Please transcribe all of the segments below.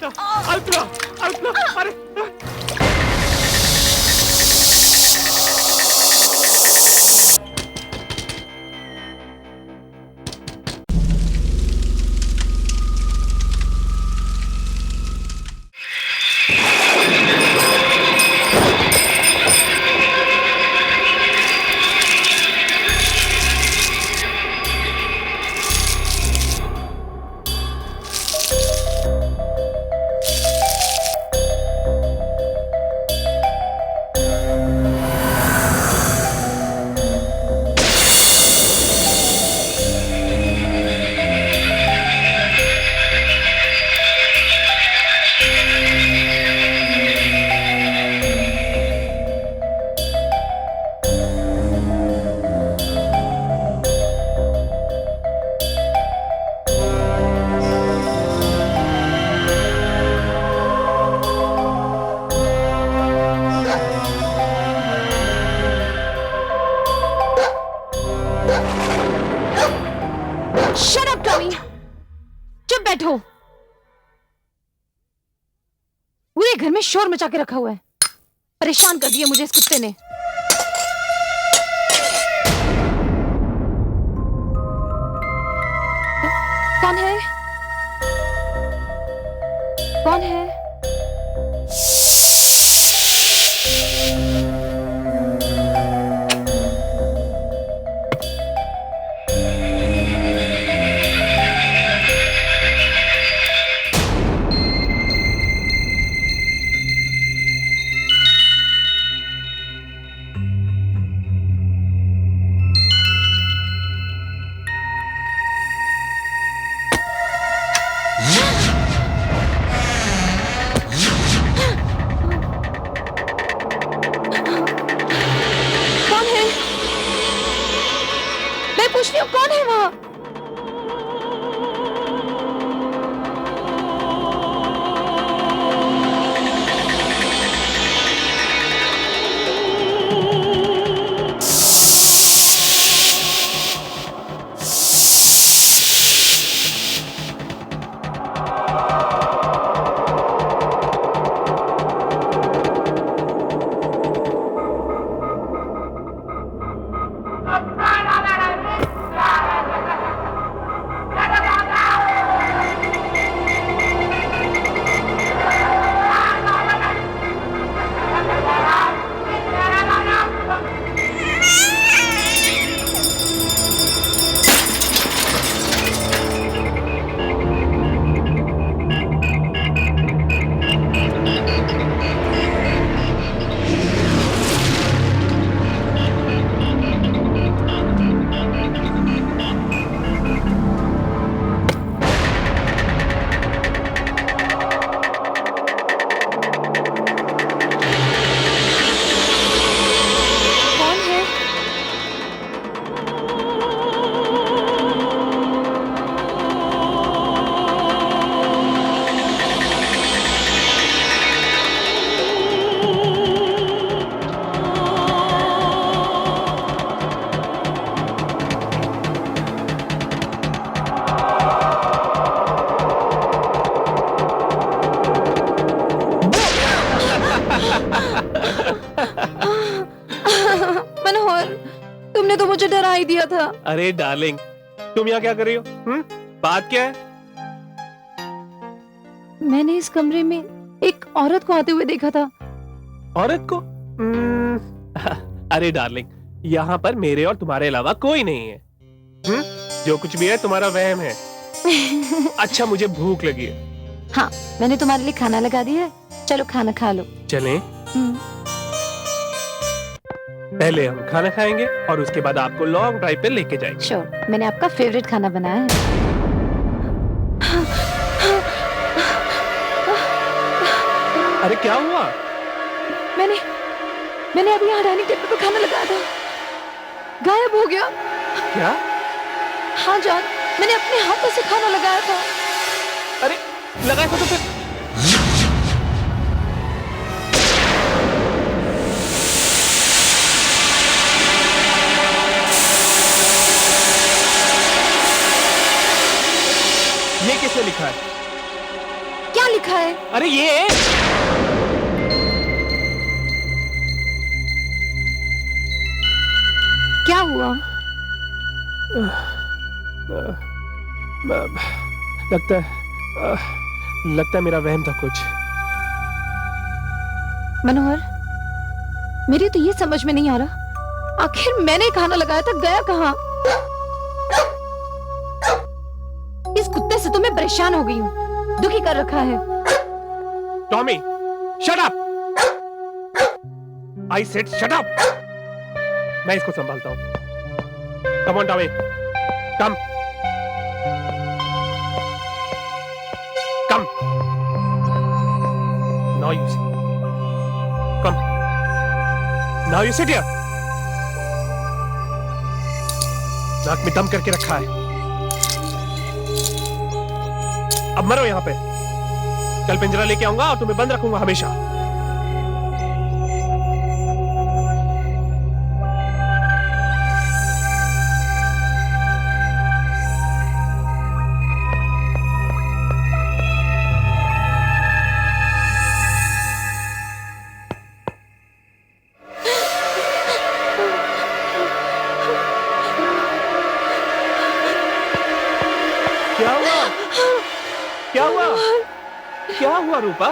Ultra ultra अरे बैठो। पूरे घर में शोर मचा के रखा हुआ है, परेशान कर दिया मुझे इस कुत्ते ने। कौन है? कौन है? पूछ रही हूँ कौन है वहां? मनोहर, तुमने तो मुझे डरा ही दिया था। अरे डार्लिंग, तुम यहाँ क्या कर रही हो? बात क्या है? मैंने इस कमरे में एक औरत को आते हुए देखा था। औरत को? अरे डार्लिंग, यहाँ पर मेरे और तुम्हारे अलावा कोई नहीं है। जो कुछ भी है तुम्हारा वहम है। अच्छा, मुझे भूख लगी है। हाँ, मैंने तुम्हारे लिए खाना लगा दिया है, चलो खाना खा लो। चलें? पहले हम खाना खाएंगे और उसके बाद आपको लॉन्ग ड्राइव पे लेके जाएंगे। श्योर, मैंने आपका फेवरेट खाना बनाया है। अरे क्या हुआ? मैंने अभी यहाँ डाइनिंग टेबल पे खाना लगाया था, गायब हो गया। क्या? हाँ जान, मैंने अपने हाथों से खाना लगाया था। अरे लगाया था तो फिर? ये किसने लिखा है? क्या लिखा है? अरे ये क्या हुआ? लगता है लगता है मेरा वहम था कुछ। मनोहर, मेरी तो ये समझ में नहीं आ रहा, आखिर मैंने खाना लगाया था, गया कहाँ? इस कुत्ते से तो मैं परेशान हो गई हूँ, दुखी कर रखा है। Tommy, shut up! I said shut up! मैं इसको संभालता हूँ। Come on Tommy, come come. Now you sit, come. Now you sit here. नाक में दम करके रखा है, अब मरो यहां पे। कल पिंजरा लेके आऊंगा और तुम्हें बंद रखूंगा हमेशा। क्या हुआ? क्या हुआ? क्या हुआ रूपा?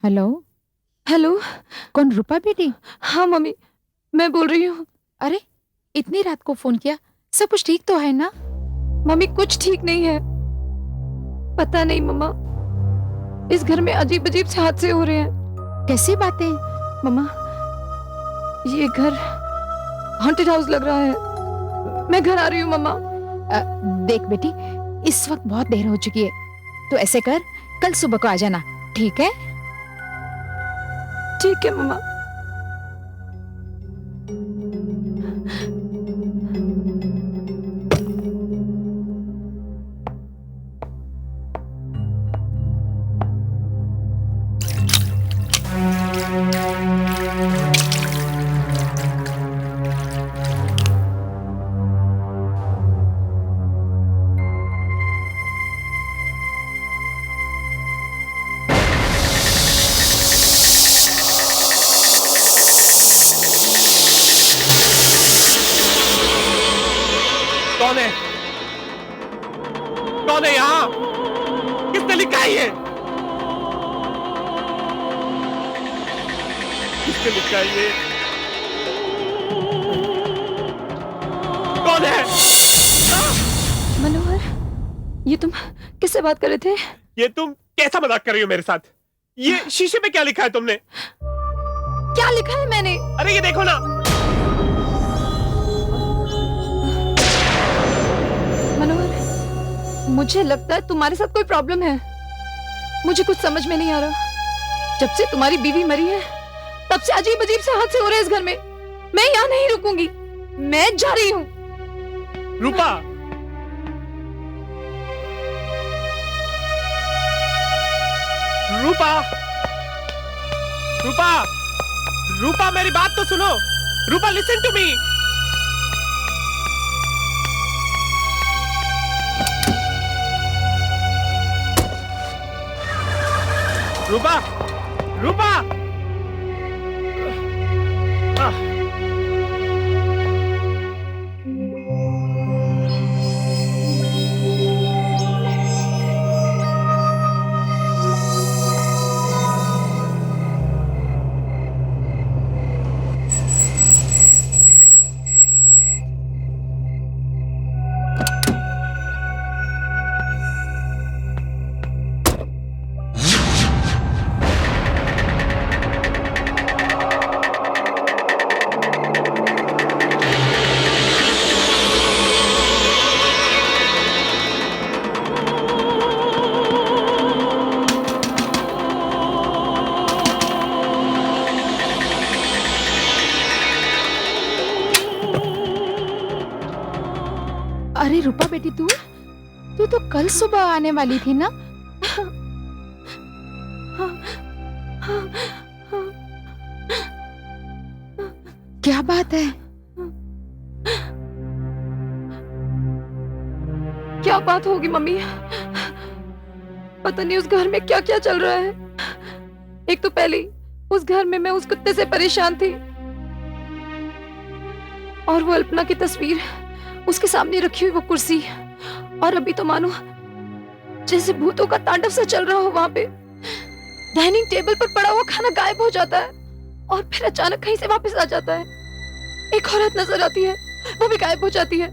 Hello, hello. कौन? रूपा बेटी? हाँ मम्मी, मैं बोल रही हूँ। अरे इतनी रात को फोन किया, सब कुछ ठीक तो है ना? मम्मी कुछ ठीक नहीं है, पता नहीं मम्मा, इस घर में अजीब अजीब से हादसे हो रहे हैं। कैसी बातें? मम्मा, ये घर हॉन्टेड हाउस लग रहा है। मैं घर आ रही हूँ मम्मा। देख बेटी, इस वक्त बहुत देर हो चुकी है, तो ऐसे कर, कल सुबह को आ जाना, ठीक है? ठीक है मम्मा। कौन है? कौन है यहां? किसने लिखा है ये? किसने लिखा है ये? कौन है? मनोहर, ये तुम किससे बात कर रहे थे? ये तुम कैसा मजाक कर रही हो मेरे साथ? ये शीशे पे क्या लिखा है तुमने? क्या लिखा है मैंने? अरे ये देखो ना। मनोहर, मुझे लगता है तुम्हारे साथ कोई प्रॉब्लम है। मुझे कुछ समझ में नहीं आ रहा। जब से तुम्हारी बीवी मरी है, तब से अजीब अजीब से हादसे हो रहे हैं इस घर में। मैं यहाँ नहीं रुकूंगी, मैं जा रही हूँ। रूपा, रूपा, रूपा, रूपा, मेरी बात तो सुनो। रूपा, लिसन टू मी। रूपा, रूपा, अरे रूपा बेटी, तू तू तो कल सुबह आने वाली थी ना? क्या बात है? क्या बात होगी मम्मी? पता नहीं उस घर में क्या क्या चल रहा है। एक तो पहले ही उस घर में मैं उस कुत्ते से परेशान थी, और वो अल्पना की तस्वीर, उसके सामने रखी हुई वो कुर्सी, और अभी तो मानो जैसे भूतों का तांडव सा चल रहा हो वहां पे। डाइनिंग टेबल पर पड़ा हुआ खाना गायब हो जाता है और फिर अचानक कहीं से वापस आ जाता है। एक औरत नजर आती है, वो भी गायब हो जाती है।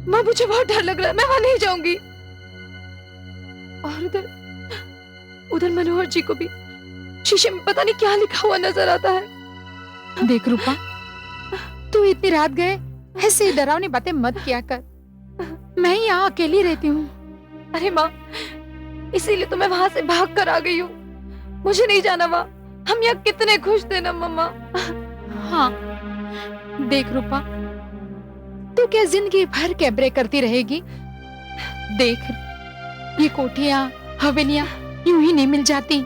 माँ, मुझे बहुत डर लग रहा है, मैं वहां नहीं जाऊंगी। और उधर मनोहर जी को भी शीशे में पता नहीं क्या लिखा हुआ नजर आता है। देख रूपा, तू इतनी रात गए ऐसे डरावनी बातें मत किया कर। मैं यहाँ अकेली रहती हूँ। अरे माँ, इसीलिए तो मैं वहां से भाग कर आ गई हूँ। मुझे नहीं जाना वहां। हम यहाँ कितने खुश थे ना मम्मा। हाँ, देख रूपा, तू क्या जिंदगी भर कैबरे करती रहेगी? देख, ये कोठियां हवेलियां यूं ही नहीं मिल जाती,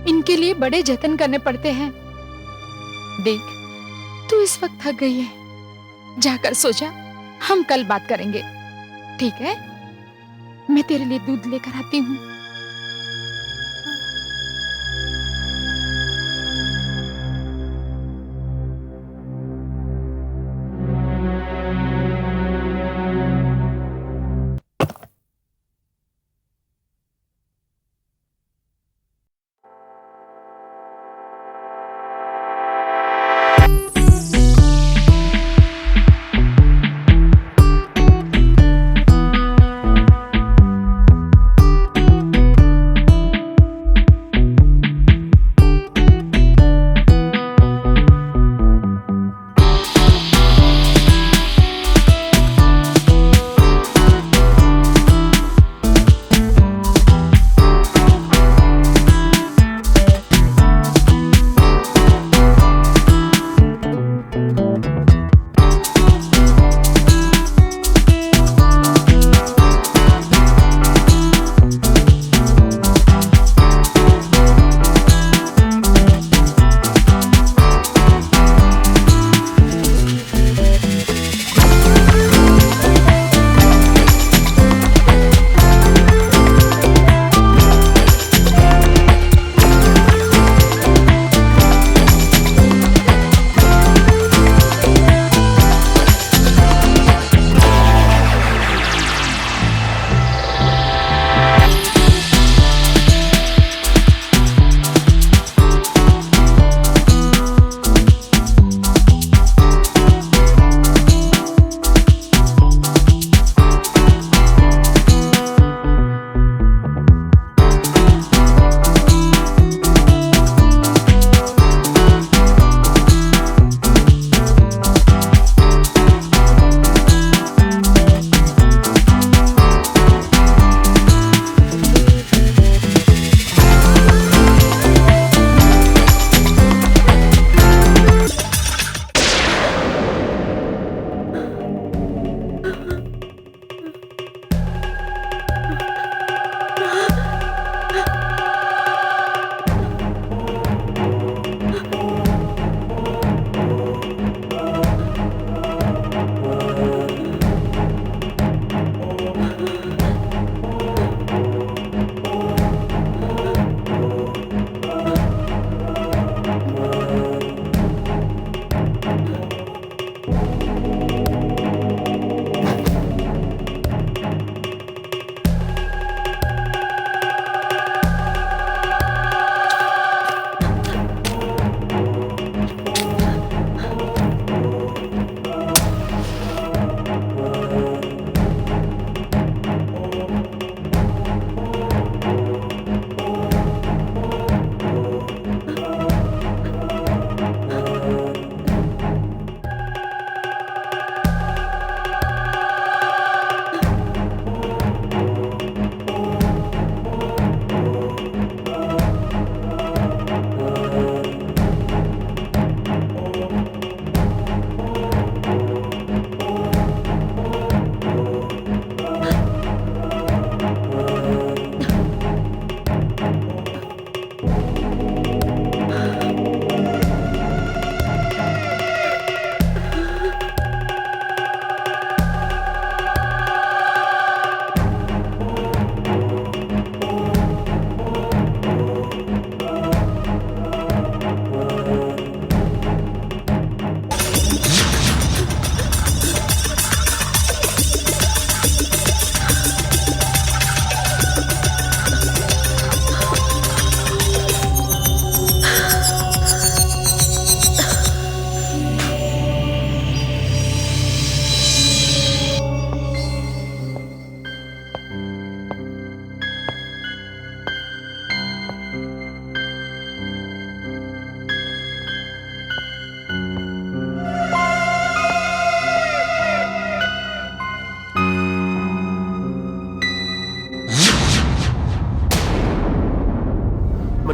इनके लिए बड़े जतन करने पड़ते हैं। देख, तू इस वक्त थक गई है, जाकर सो जा। हम कल बात करेंगे, ठीक है? मैं तेरे लिए दूध लेकर आती हूँ।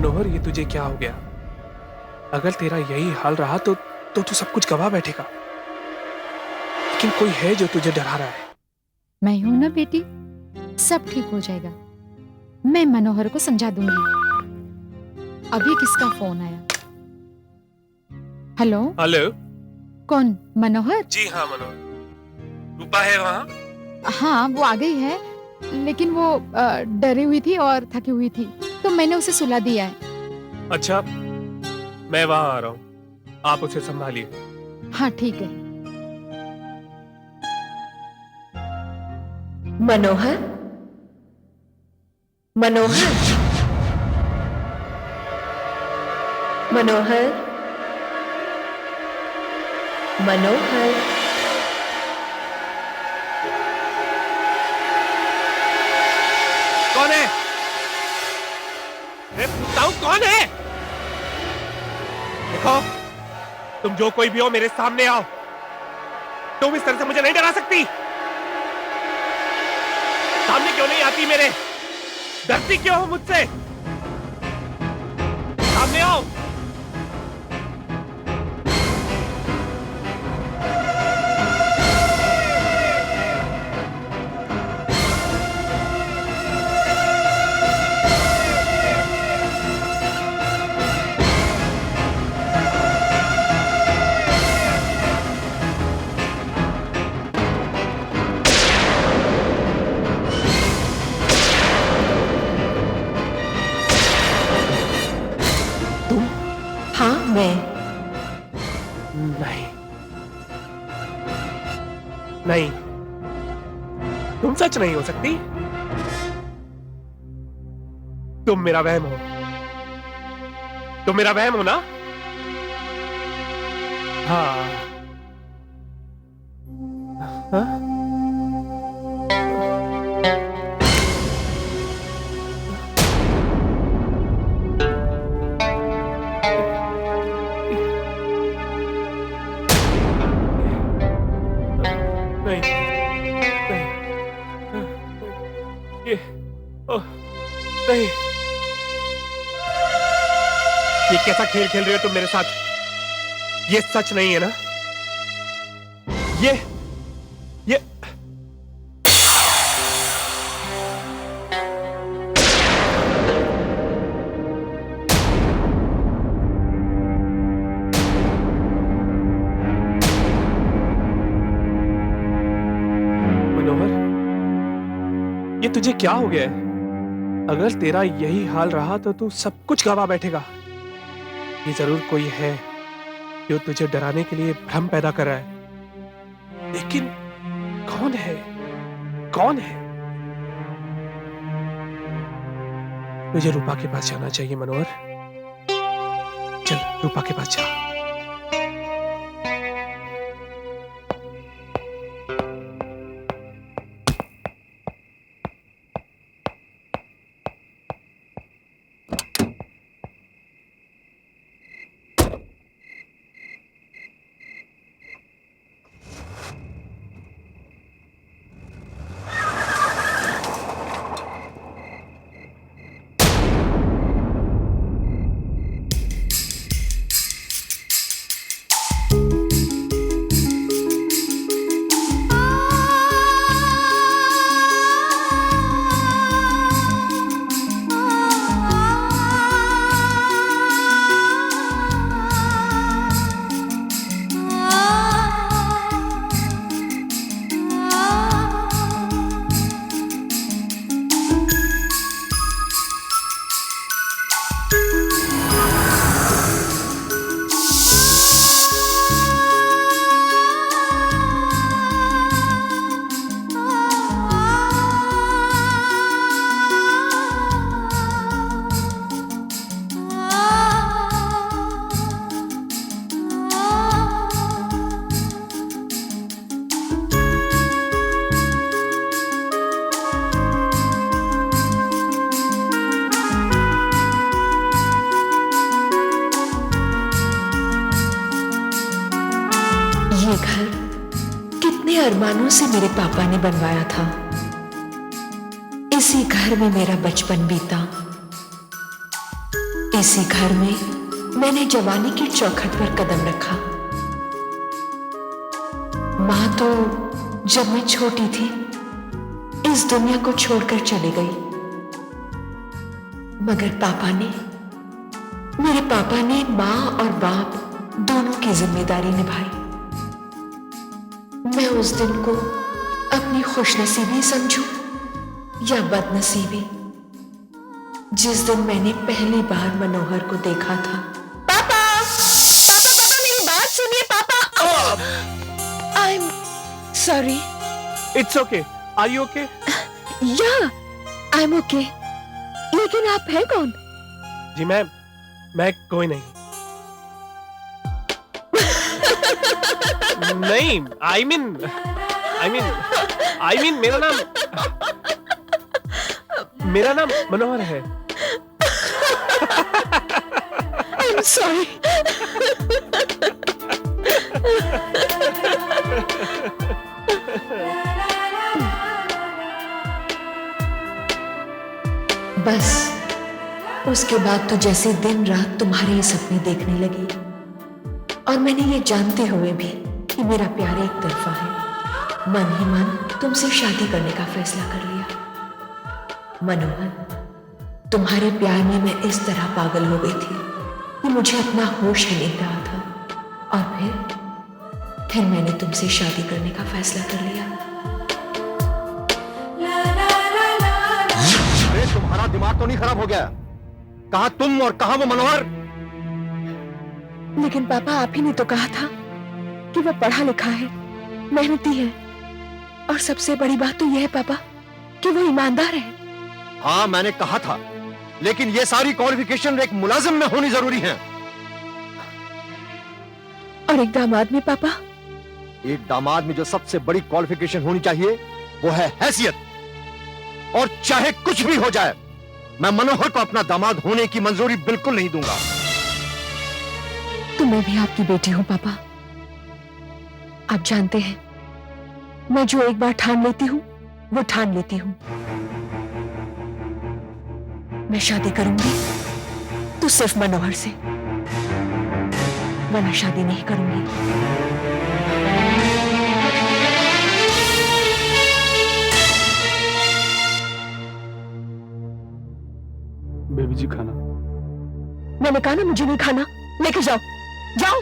मनोहर, ये तुझे क्या हो गया? अगर तेरा यही हाल रहा तो तू सब कुछ गवा बैठेगा। लेकिन कोई है जो तुझे डरा रहा है। मैं हूं ना बेटी, सब ठीक हो जाएगा। मैं मनोहर को समझा दूंगी। अभी किसका फोन आया? हेलो। हेलो। कौन? मनोहर? जी हाँ मनोहर। रूपा है वहाँ? हाँ, वो आ गई है, लेकिन वो डरी हुई थी और थकी हुई थी, तो मैंने उसे सुला दिया है। अच्छा, मैं वहाँ आ रहा हूँ, आप उसे संभालिए। हाँ ठीक है। मनोहर, मनोहर, मनोहर, मनोहर। कौन है? मैं पूछता हूँ कौन है? देखो, तुम जो कोई भी हो मेरे सामने आओ। तुम इस तरह से मुझे नहीं डरा सकती। सामने क्यों नहीं आती मेरे? डरती क्यों हो मुझसे? सामने आओ। हाँ मैं। नहीं, नहीं, तुम सच नहीं हो सकती। तुम मेरा वहम हो। तुम मेरा वहम हो ना? हाँ। हाँ? नहीं, नहीं, ये, ओह, नहीं, ये कैसा खेल खेल रहे हो तुम मेरे साथ? ये सच नहीं है ना? ये ये तुझे क्या हो गया है? अगर तेरा यही हाल रहा तो तू सब कुछ गवा बैठेगा। ये जरूर कोई है जो तुझे डराने के लिए भ्रम पैदा कर रहा है। लेकिन कौन है? कौन है? मुझे रूपा के पास जाना चाहिए मनोहर। चल रूपा के पास जा। ये घर कितने अरमानों से मेरे पापा ने बनवाया था। इसी घर में मेरा बचपन बीता, इसी घर में मैंने जवानी की चौखट पर कदम रखा। मां तो जब मैं छोटी थी इस दुनिया को छोड़कर चली गई, मगर मेरे पापा ने मां और बाप दोनों की जिम्मेदारी निभाई। मैं उस दिन को अपनी खुशनसीबी समझूं या बदनसीबी, जिस दिन मैंने पहली बार मनोहर को देखा था। पापा मेरी बात सुनिए पापा। I am sorry. It's okay, are you okay? या आई एम ओके। लेकिन आप हैं कौन? जी मैं कोई नहीं। नहीं, आई मीन मेरा नाम मनोहर है। आई एम सॉरी। बस उसके बाद तो जैसे दिन रात तुम्हारे ही सपने देखने लगी, और मैंने ये जानते हुए भी कि मेरा प्यार एक तरफा है, मन ही मन तुमसे शादी करने का फैसला कर लिया। मनोहर, तुम्हारे प्यार में मैं इस तरह पागल हो गई थी कि मुझे अपना होश ही नहीं रहा था, और फिर मैंने तुमसे शादी करने का फैसला कर लिया। अरे तुम्हारा दिमाग तो नहीं खराब हो गया? कहां तुम और कहां वो मनोहर? लेकिन पापा, आप ही ने तो कहा था कि वो पढ़ा लिखा है, मेहनती है, और सबसे बड़ी बात तो यह है पापा कि वो ईमानदार है। हाँ, मैंने कहा था, लेकिन ये सारी क्वालिफिकेशन एक मुलाजिम में होनी जरूरी है। और एक दामाद में पापा? एक दामाद में जो सबसे बड़ी क्वालिफिकेशन होनी चाहिए वो है हैसियत। और चाहे कुछ भी हो जाए, मैं मनोहर को अपना दामाद होने की मंजूरी बिल्कुल नहीं दूंगा। तो मैं भी आपकी बेटी हूं पापा। आप जानते हैं, मैं जो एक बार ठान लेती हूं वो ठान लेती हूं। मैं शादी करूंगी तो सिर्फ मनोहर से, वरना शादी नहीं करूंगी। बेबी जी खाना। मैंने कहा ना मुझे नहीं खाना, लेके जाओ जाओ।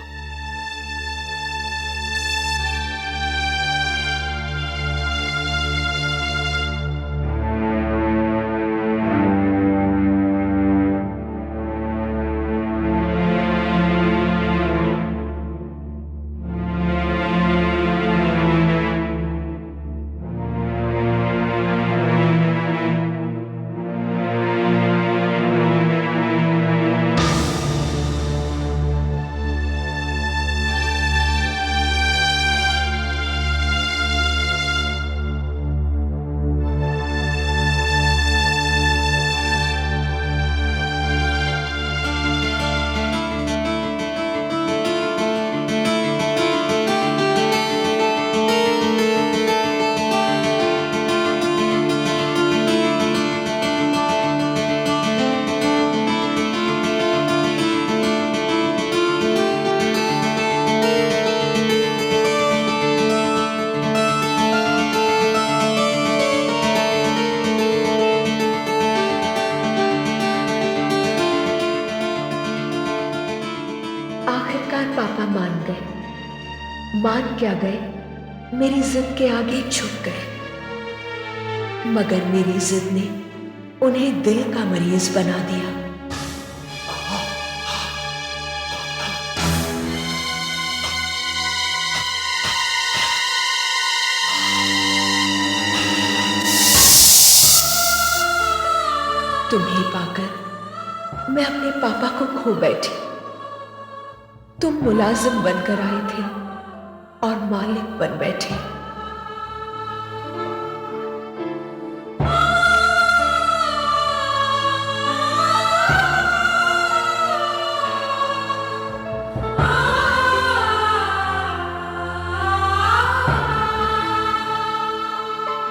पापा मान गए। मान क्या गए, मेरी जिद के आगे झुक गए। मगर मेरी जिद ने उन्हें दिल का मरीज बना दिया। तुम्हें पाकर मैं अपने पापा को खो बैठी। तुम मुलाजिम बनकर आए थे और मालिक बन बैठे।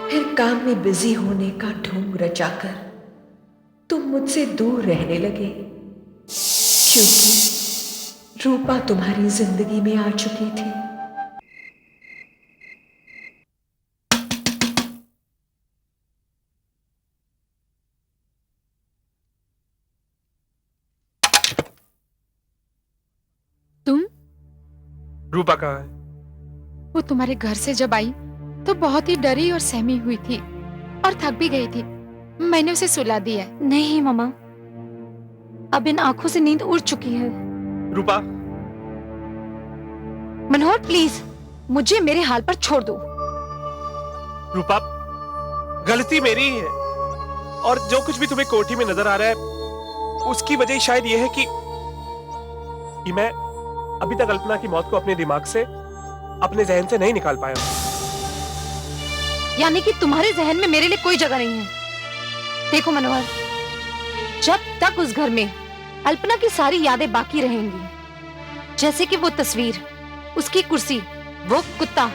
फिर काम में बिजी होने का ढोंग रचाकर तुम मुझसे दूर रहने लगे, क्योंकि रूपा तुम्हारी जिंदगी में आ चुकी थी। तुम? रूपा कहाँ है? वो तुम्हारे घर से जब आई तो बहुत ही डरी और सहमी हुई थी और थक भी गई थी। मैंने उसे सुला दिया। नहीं मामा, अब इन आंखों से नींद उड़ चुकी है। रूपा, मनोहर प्लीज मुझे मेरे हाल पर छोड़ दो। रूपा, गलती मेरी ही है और जो कुछ भी तुम्हें कोठी में नजर आ रहा है उसकी वजह शायद यह है कि मैं अभी तक अल्पना की मौत को अपने दिमाग से, अपने जहन से नहीं निकाल पाया हूं। यानी कि तुम्हारे जहन में मेरे लिए कोई जगह नहीं है। देखो मनोहर, जब तक उस घर में अल्पना की सारी यादें बाकी रहेंगी, जैसे कि वो तस्वीर, उसकी कुर्सी, वो कुत्ता,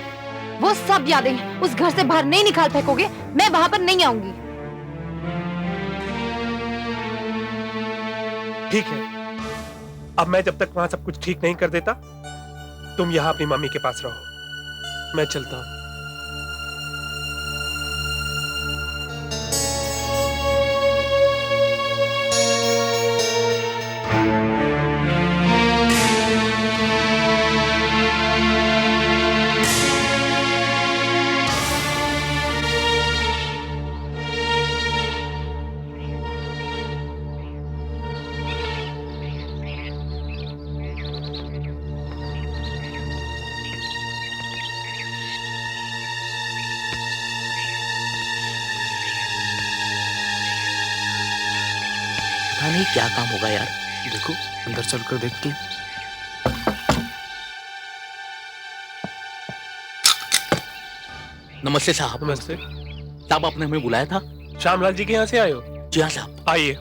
वो सब यादें उस घर से बाहर नहीं निकाल फेंकोगे, मैं वहां पर नहीं आऊंगी। ठीक है, अब मैं जब तक वहां सब कुछ ठीक नहीं कर देता, तुम यहां अपनी मम्मी के पास रहो। मैं चलता हूं। पता नहीं क्या काम होगा यार। देखो अंदर चलकर देखते हैं। नमस्ते साहब। नमस्ते। साहब आपने हमें बुलाया था? श्यामलाल जी के यहाँ से आए हो? जी हाँ साहब। आइए,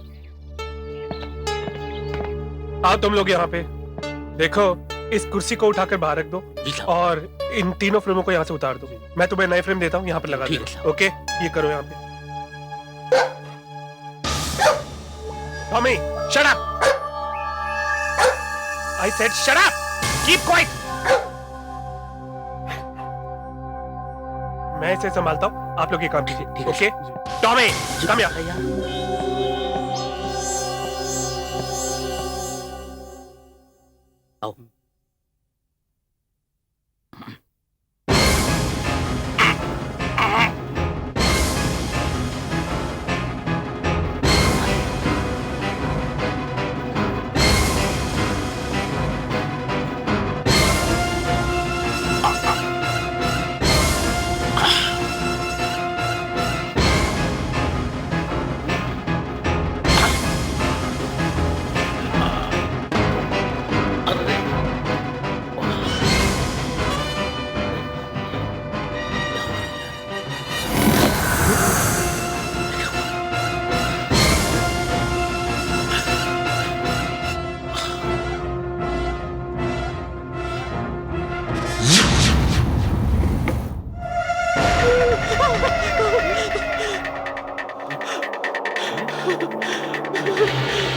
आओ तुम लोग यहाँ पे। देखो, इस कुर्सी को उठाकर बाहर रख दो जी साहब। और इन तीनों फ्रेमों को यहाँ से उतार दो। मैं तुम्हें नए फ्रेम देता हूँ, यहाँ पर लगा ठीक है दो। साहब। ओके, ये करो यहाँ पे। Tommy, shut up! I said shut up! Keep quiet! मैं इसे संभालता हूँ, आप लोग ये काम कीजिए। ठीक है। ओके? टॉमी, कम यहाँ। भैया। आओ।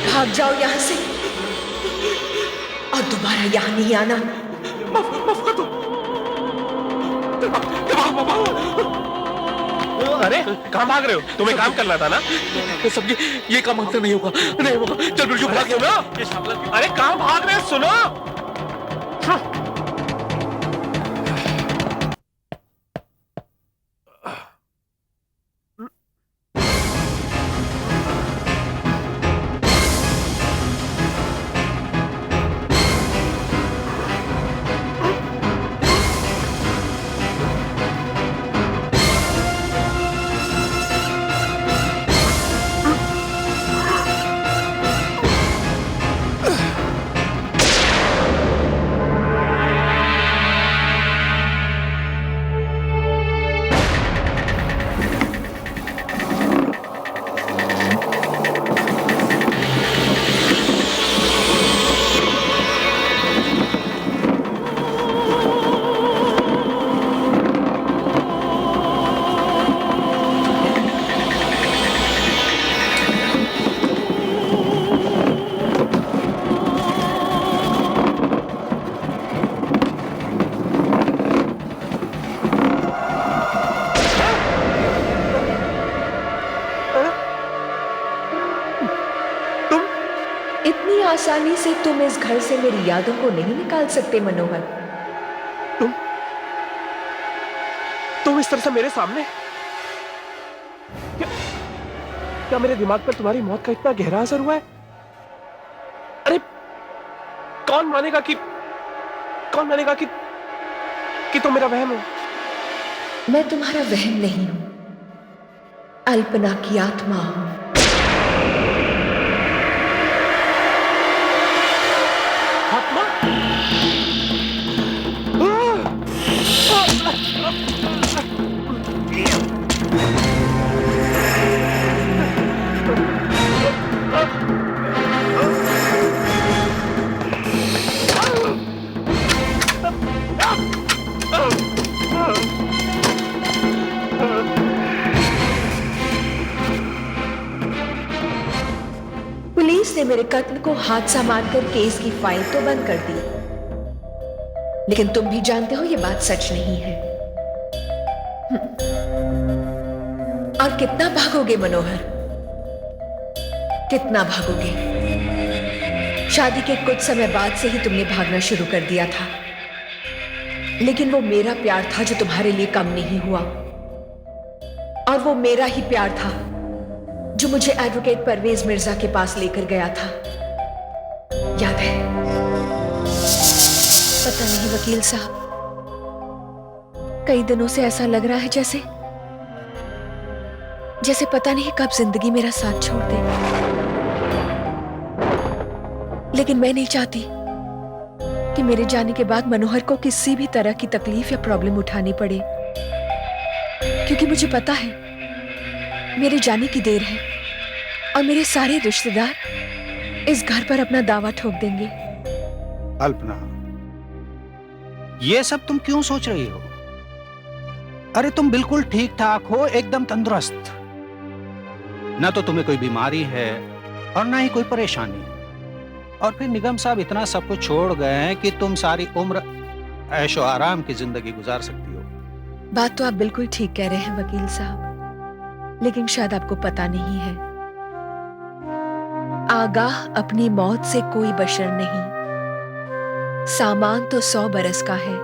भाग जाओ यहाँ से और दोबारा यहाँ नहीं आना। अरे, कहाँ भाग रहे हो? तुम्हें काम करना था ना? समझे, ये काम हमसे नहीं होगा, नहीं होगा। चल बिल्कुल भाग सुनो, अरे कहाँ भाग रहे हो? सुनो। आसानी से तुम इस घर से मेरी यादों को नहीं निकाल सकते मनोहर। तुम इस तरह से मेरे सामने? क्या मेरे दिमाग पर तुम्हारी मौत का इतना गहरा असर हुआ है? अरे कौन मानेगा कि तुम मेरा वहम हो? मैं तुम्हारा वहम नहीं हूं, अल्पना की आत्मा हूं। आत्मा? पुलिस ने मेरे कत्ल को हादसा मानकर केस की फाइल तो बंद कर दी, लेकिन तुम भी जानते हो ये बात सच नहीं है। और कितना भागोगे मनोहर, कितना भागोगे? शादी के कुछ समय बाद से ही तुमने भागना शुरू कर दिया था, लेकिन वो मेरा प्यार था जो तुम्हारे लिए कम नहीं हुआ, और वो मेरा ही प्यार था जो मुझे एडवोकेट परवेज मिर्जा के पास लेकर गया था। याद है? पता नहीं वकील साहब, कई दिनों से ऐसा लग रहा है जैसे पता नहीं कब जिंदगी मेरा साथ छोड़ दे, लेकिन मैं नहीं चाहती कि मेरे जाने के बाद मनोहर को किसी भी तरह की तकलीफ या प्रॉब्लम उठानी पड़े, क्योंकि मुझे पता है मेरे जाने की देर है और मेरे सारे रिश्तेदार इस घर पर अपना दावा ठोक देंगे। अल्पना, ये सब तुम क्यों सोच रही हो? अरे तुम बिल्कुल ठीक ठाक हो, एकदम तंदुरुस्त। ना तो तुम्हें कोई बीमारी है और ना ही कोई परेशानी। और फिर निगम साहब इतना सब कुछ छोड़ गए हैं कि तुम सारी उम्र ऐशो आराम की जिंदगी गुजार सकती हो। बात तो आप बिल्कुल ठीक कह रहे हैं वकील साहब, लेकिन शायद आपको पता नहीं है, आगाह अपनी मौत से कोई बशर नहीं। सामान तो 100 बरस का है,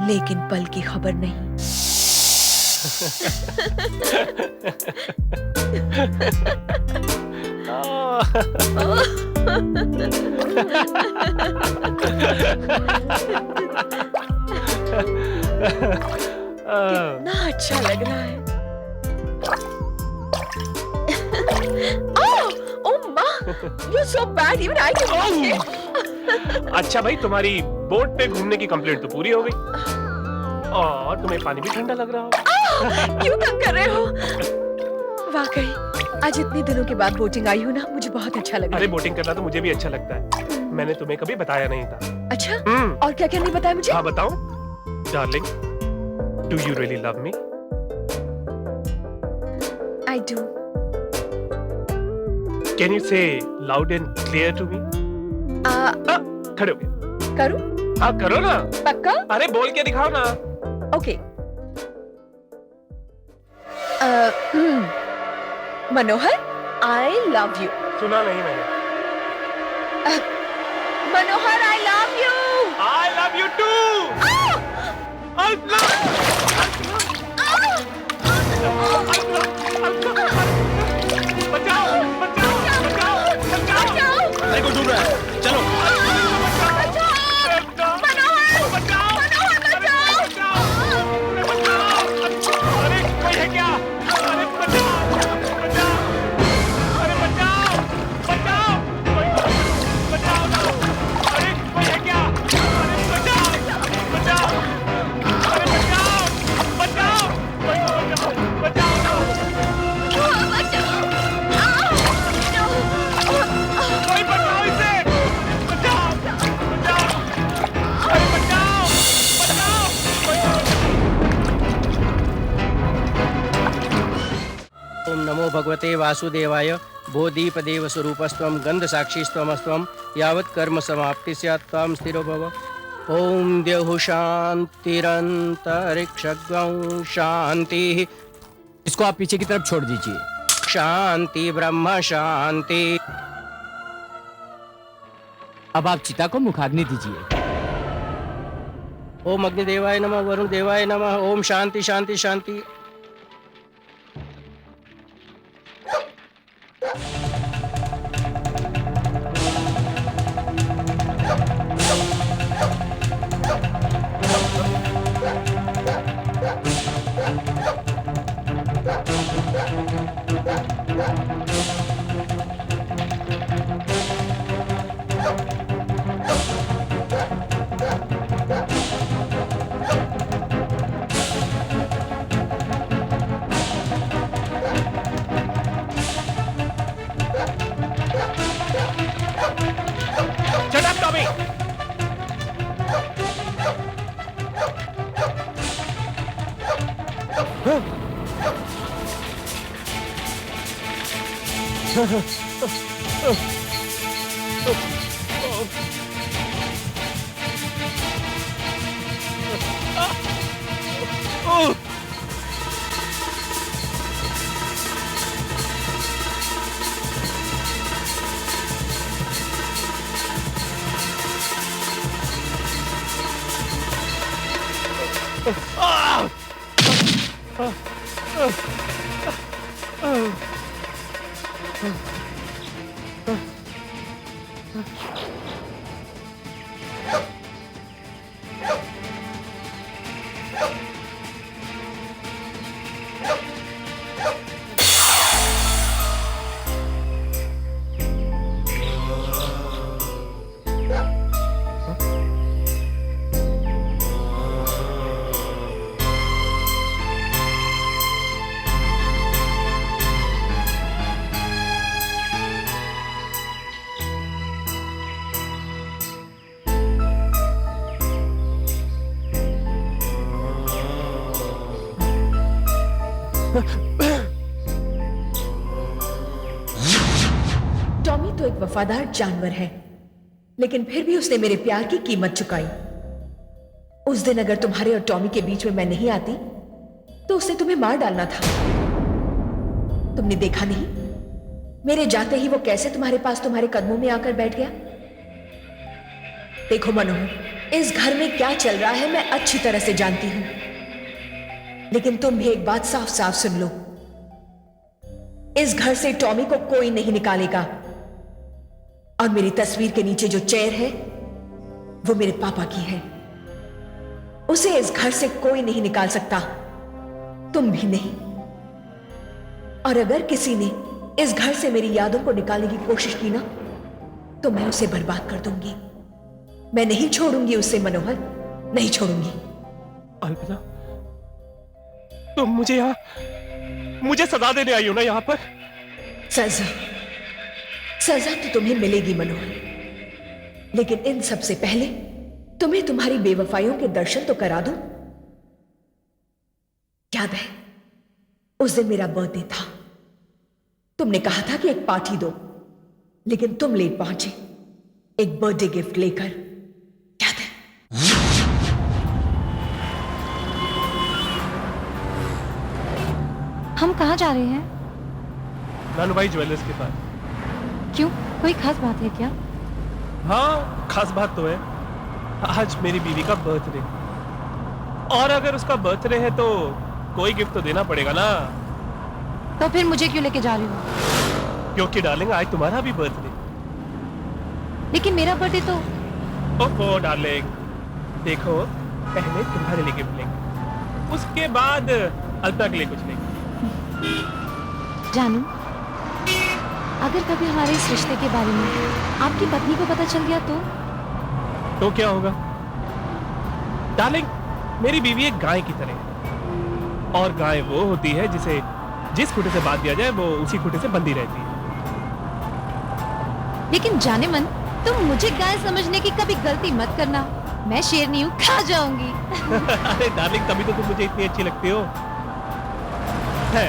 लेकिन पल की खबर नहीं। कितना अच्छा लग रहा है। Oh माँ, you're so bad, even I can watch it. अच्छा भाई, तुम्हारी बोट पे घूमने की कंप्लेंट तो पूरी हो गई और तुम्हें पानी भी ठंडा लग रहा हो। क्यों तंग कर रहे हो? वाकई आज इतने दिनों के बाद बोटिंग आई हूँ ना, मुझे बहुत अच्छा लग रहा अरे है। बोटिंग करना तो मुझे भी अच्छा लगता है, मैंने तुम्हें कभी बताया नहीं था। अच्छा, और क्या क्या नहीं बताया मुझे? हाँ बताऊं? Darling, do you really love me? I do. Can you say loud and clear to me? खड़े हो गए। करूं? हाँ करो ना। पक्का? अरे बोल के दिखाओ ना। Okay. Manohar, I love you. सुना नहीं मैंने। मनोहर, I love you. I love you too. I love. बचाओ, बचाओ, बचाओ, बचाओ। मेरे को डूब रहा है, चलो। अरे कोई है क्या? अरे बचाओ, बचाओ, अरे बचाओ, बचाओ, बचाओ ना। अरे कोई है क्या? अरे बचाओ, बचाओ, अरे बचाओ, बचाओ, बचाओ ना। कोई बचाओ इसे, बचाओ, बचाओ, अरे बचाओ, बचाओ, ओम नमो भगवते वासुदेवाय। बोधीपदेव स्वरूपस्त्वं गंध साक्षीस्त्वमस्त्वं यावत् कर्म समाप्ति स्यात् त्वं स्थिरो भव। ओम देहु शांतिरंतरिक्षं शांति। इसको आप पीछे की तरफ छोड़ दीजिए। शांति ब्रह्म शांति। अब आप चिता को मुखाग्नि दीजिए। ओम अग्निदेवाय नमः, वरुण देवाय नमः। ओम शांति शांति शांति। Shut up, Tommy! टॉमी तो एक वफादार जानवर है, लेकिन फिर भी उसने मेरे प्यार की कीमत चुकाई। उस दिन अगर तुम्हारे और टॉमी के बीच में मैं नहीं आती तो उसने तुम्हें मार डालना था। तुमने देखा नहीं मेरे जाते ही वो कैसे तुम्हारे पास तुम्हारे कदमों में आकर बैठ गया। देखो मनोहर, इस घर में क्या चल रहा है मैं अच्छी तरह से जानती हूं, लेकिन तुम भी एक बात साफ साफ सुन लो, इस घर से टॉमी को कोई नहीं निकालेगा। और मेरी तस्वीर के नीचे जो चेयर है वो मेरे पापा की है, उसे इस घर से कोई नहीं निकाल सकता, तुम भी नहीं। और अगर किसी ने इस घर से मेरी यादों को निकालने की कोशिश की ना तो मैं उसे बर्बाद कर दूंगी। मैं नहीं छोड़ूंगी उसे मनोहर, नहीं छोड़ूंगी। अल्पना, तुम मुझे सजा देने आई हो ना यहाँ पर? सजा तो तुम्हें मिलेगी मनोहर, लेकिन इन सबसे पहले तुम्हें तुम्हारी बेवफाइयों के दर्शन तो करा दूं। याद है उस दिन मेरा बर्थडे था, तुमने कहा था कि एक पार्टी दो, लेकिन तुम लेट पहुंचे एक बर्थडे गिफ्ट लेकर, याद है? हम कहाँ जा रहे हैं? नानूभाई ज्वेलर्स के पास। क्यों, कोई खास बात है क्या? हाँ, खास बात तो है। आज मेरी बीवी का बर्थडे, और अगर उसका बर्थडे है तो कोई गिफ्ट तो देना पड़ेगा ना। तो फिर मुझे क्यों लेके जा रही हो? क्योंकि डार्लिंग आज तुम्हारा भी बर्थडे। लेकिन मेरा बर्थडे तो। ओहो डार्लिंग, देखो पहले तुम्हारे लिए गिफ्ट लेंगे, उसके बाद अल्पना के लिए कुछ लेंगे। जानू, अगर कभी हमारे इस रिश्ते के बारे में आपकी पत्नी को पता चल गया तो क्या होगा? डार्लिंग, मेरी बीवी एक गाय की तरह है, और गाय वो होती है जिसे जिस खूंटे से बांध दिया जाए वो उसी खूंटे से बंधी रहती है। लेकिन जाने मन, तुम मुझे गाय समझने की कभी गलती मत करना, मैं शेरनी हूँ, खा जाऊंगी। अरे डार्लिंग, तभी तो तुम मुझे इतनी अच्छी लगती हो। है,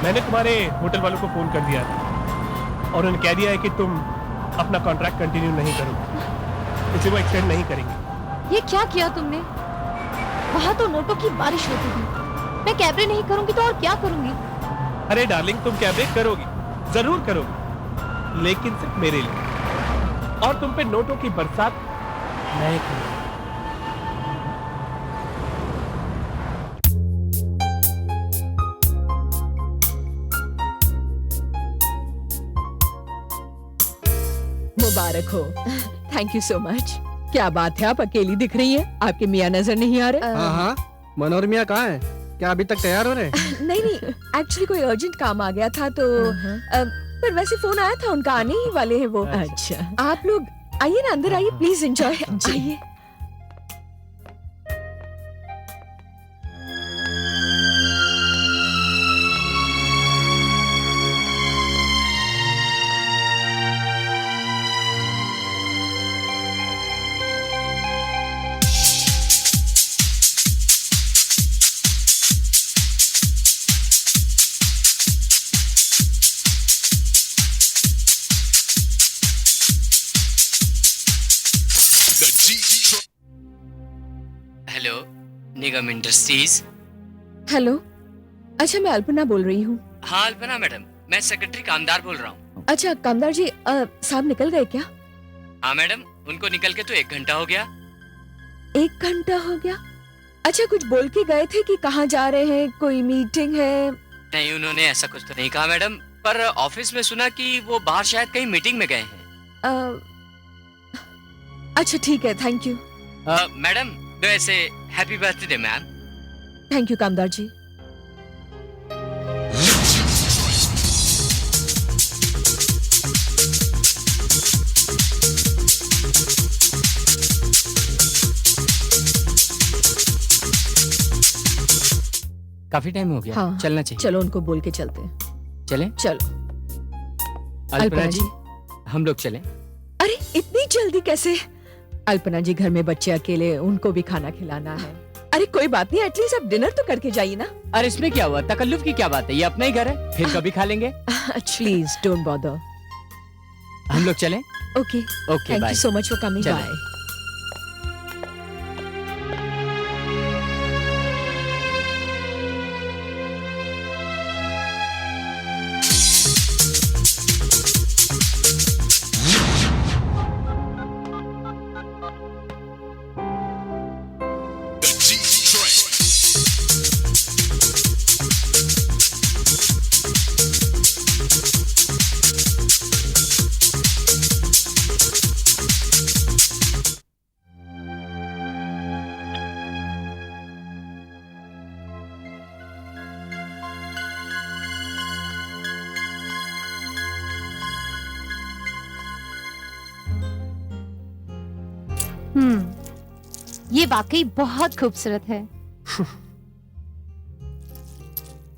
मैंने तुम्हारे होटल वालों को फोन कर दिया था और उन्होंने कह दिया है कि तुम अपना कॉन्ट्रैक्ट कंटिन्यू नहीं करोगे, इसे वो एक्सटेंड नहीं करेंगे। ये क्या किया तुमने? वहां तो नोटों की बारिश होती थी, मैं कैबरे नहीं करूंगी तो और क्या करूंगी? अरे डार्लिंग, तुम कैबरे करोगी, जरूर करोगी, लेकिन सिर्फ मेरे लिए। और तुम पे नोटों की बरसात मैं करूंगा। मुबारक हो। Thank you so much. क्या बात है, आप अकेली दिख रही हैं? आपके मियाँ नजर नहीं आ रहे? हाँ हाँ, मनोहर मियाँ कहाँ है? क्या अभी तक तैयार हो रहे? नहीं नहीं, एक्चुअली कोई अर्जेंट काम आ गया था तो पर वैसे फोन आया था, उनका आने ही वाले हैं वो। अच्छा, आप लोग आइए ना, अंदर आइए, प्लीज एंजॉय। आइए। हेलो, निगम इंडस्ट्रीज। हेलो, अच्छा मैं अल्पना बोल रही हूँ। हाँ अल्पना मैडम, मैं सेक्रेटरी कामदार बोल रहा हूँ। अच्छा कामदार जी, साहब निकल गए क्या? हाँ मैडम, उनको निकल के तो 1 घंटा हो गया। 1 घंटा हो गया? अच्छा, कुछ बोल के गए थे कि कहाँ जा रहे हैं, कोई मीटिंग है? नहीं, उन्होंने ऐसा कुछ तो नहीं कहा मैडम, पर ऑफिस में सुना कि वो बाहर शायद कहीं मीटिंग में गए हैं। अच्छा ठीक है, थैंक यू। मैडम वैसे happy birthday ma'am. Thank you Kamdar ji. काफी टाइम हो गया। हाँ, चलना चाहिए। चलो उनको बोल के चलते हैं। चलें? चलो। अल्पना जी, हम लोग चलें? अरे इतनी जल्दी कैसे? अल्पना जी, घर में बच्चे अकेले, उनको भी खाना खिलाना है। अरे कोई बात नहीं, एटलीस्ट आप डिनर तो करके जाइए ना। अरे इसमें क्या हुआ, तकल्लुफ की क्या बात है, ये अपना ही घर है, फिर कभी खा लेंगे। Please don't bother. हम लोग चलें? Okay okay, thank bye. You so much for coming. चलो। बाय। ये वाकई बहुत खूबसूरत है।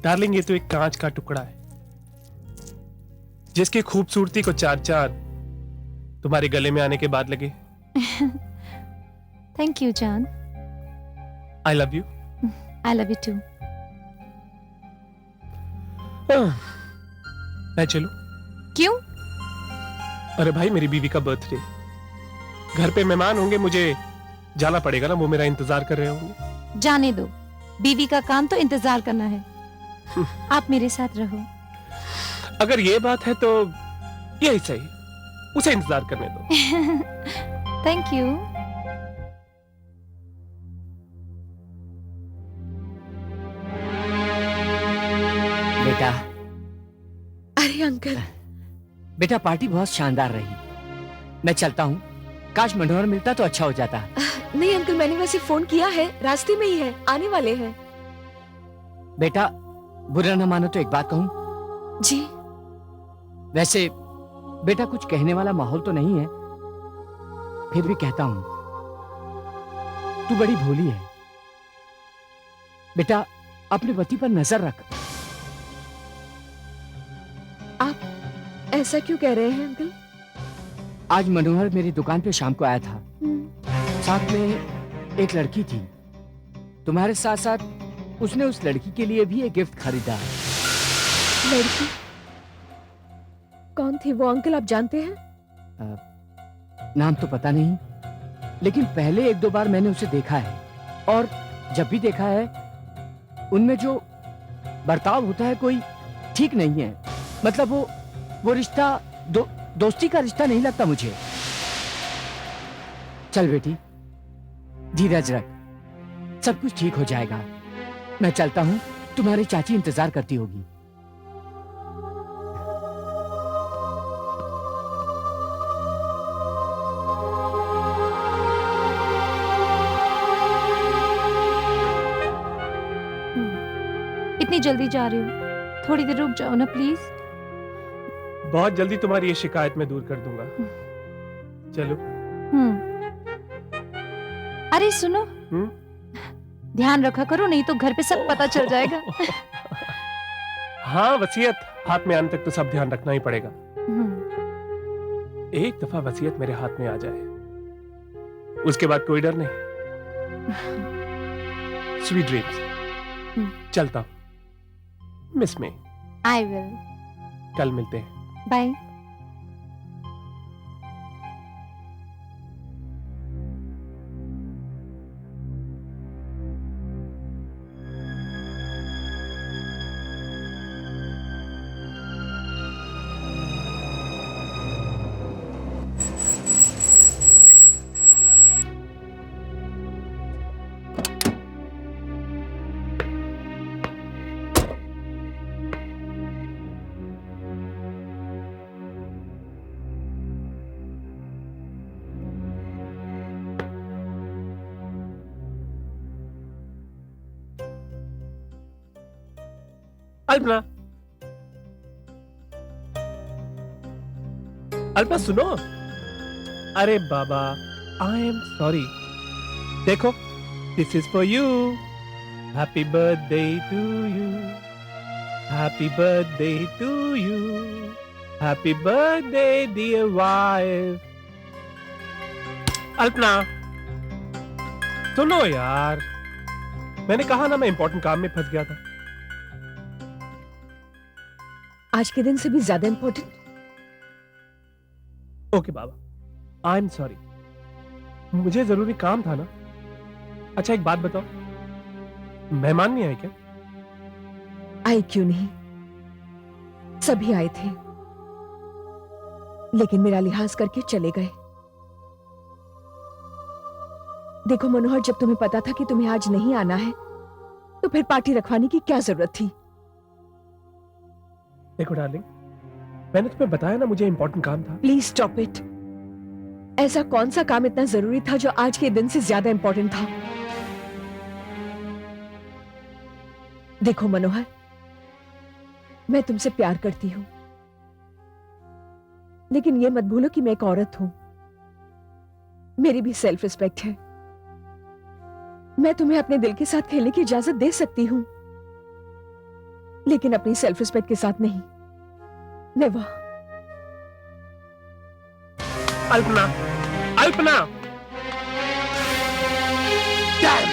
डार्लिंग, ये तो एक कांच का टुकड़ा है जिसकी खूबसूरती को 4 चांद तुम्हारे गले में आने के बाद लगे। थैंक यू जान। I love you. I love you too. मैं चलूं? क्यों? अरे भाई, मेरी बीवी का बर्थडे, घर पे मेहमान होंगे, मुझे जाना पड़ेगा ना, वो मेरा इंतजार कर रहे होंगे। जाने दो, बीवी का काम तो इंतजार करना है। आप मेरे साथ रहो। अगर ये बात है तो यही सही, उसे इंतजार करने दो। Thank you. बेटा। अरे अंकल। बेटा, पार्टी बहुत शानदार रही। मैं चलता हूँ, काश मनोहर मिलता तो अच्छा हो जाता। नहीं अंकल, मैंने वैसे फोन किया है, रास्ते में ही है, आने वाले हैं। बेटा, बुरा न मानो तो एक बात कहूँ? जी। वैसे बेटा, कुछ कहने वाला माहौल तो नहीं है, फिर भी कहता हूँ, तू बड़ी भोली है। बेटा, अपने पति पर नजर रख। आप ऐसा क्यों कह रहे हैं अंकल? आज मनोहर मेरी दुकान पे शाम को आया था, साथ में एक लड़की थी। तुम्हारे साथ साथ उसने उस लड़की के लिए भी एक गिफ्ट खरीदा। लड़की? कौन थी वो अंकल, आप जानते हैं? नाम तो पता नहीं, लेकिन पहले 1-2 बार मैंने उसे देखा है, और जब भी देखा है उनमें जो बर्ताव होता है कोई ठीक नहीं है। मतलब वो रिश्ता दोस्ती का रिश्ता नहीं लगता मुझे। चल बेटी, धीरज रख, सब कुछ ठीक हो जाएगा। मैं चलता हूँ, तुम्हारी चाची इंतजार करती होगी। इतनी जल्दी जा रही हो, थोड़ी देर रुक जाओ ना प्लीज। बहुत जल्दी तुम्हारी ये शिकायत मैं दूर कर दूंगा। चलो। अरे सुनो, ध्यान रखा करो, नहीं तो घर पे सब पता चल जाएगा। हाँ, वसीयत हाथ में आने तक तो सब ध्यान रखना ही पड़ेगा। एक दफा वसीयत मेरे हाथ में आ जाए, उसके बाद कोई डर नहीं। Sweet dreams. चलता हूं। Miss me. I will. कल मिलते हैं। बाय। अल्पना, अल्पना सुनो। अरे बाबा, आई एम सॉरी। देखो, this is for you. Happy birthday to you, happy birthday to you, happy birthday dear wife. Alpana सुनो यार, मैंने कहा ना मैं इंपॉर्टेंट काम में फंस गया था। आज के दिन से भी ज्यादा important? Okay Baba, I am sorry, मुझे जरूरी काम था ना। अच्छा एक बात बताओ, मेहमान नहीं आए क्या? आए क्यों नहीं, सभी आए थे, लेकिन मेरा लिहाज करके चले गए। देखो मनोहर, जब तुम्हें पता था कि तुम्हें आज नहीं आना है, तो फिर पार्टी रखवाने की क्या जरूरत थी? देखो डार्लिंग, मैंने तुम्हें बताया ना मुझे इंपॉर्टेंट काम था। Please stop it. ऐसा कौन सा काम इतना जरूरी था जो आज के दिन से ज्यादा इंपॉर्टेंट था? देखो मनोहर, मैं तुमसे प्यार करती हूं, लेकिन यह मत भूलो कि मैं एक औरत हूं। मेरी भी सेल्फ रिस्पेक्ट है। मैं तुम्हें अपने दिल के साथ खेलने की इजाजत दे सकती हूं, लेकिन अपनी सेल्फ रिस्पेक्ट के साथ नहीं। नेवर। अल्पना, अल्पना, Damn!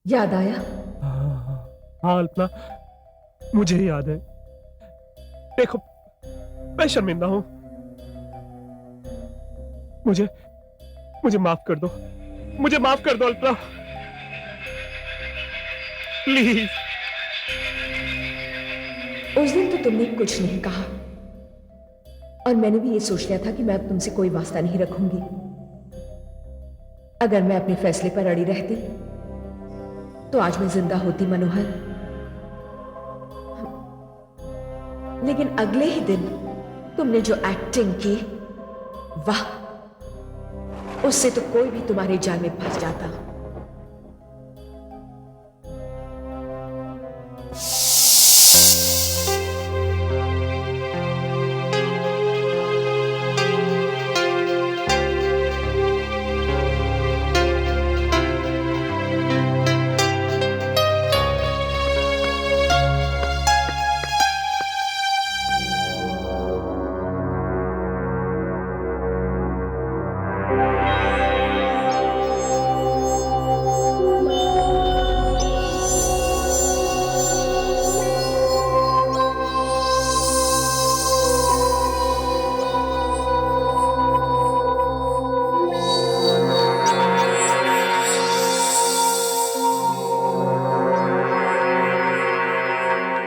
याद आया? हाँ अल्पना, मुझे याद है। देखो, मैं शर्मिंदा हूं, मुझे माफ कर दो, मुझे माफ कर दो अल्पना, प्लीज। उस दिन तो तुमने कुछ नहीं कहा, और मैंने भी ये सोच लिया था कि मैं अब तुमसे कोई वास्ता नहीं रखूंगी। अगर मैं अपने फैसले पर अड़ी रहती तो आज मैं जिंदा होती मनोहर। लेकिन अगले ही दिन तुमने जो एक्टिंग की, वाह, उससे तो कोई भी तुम्हारे जाल में फंस जाता।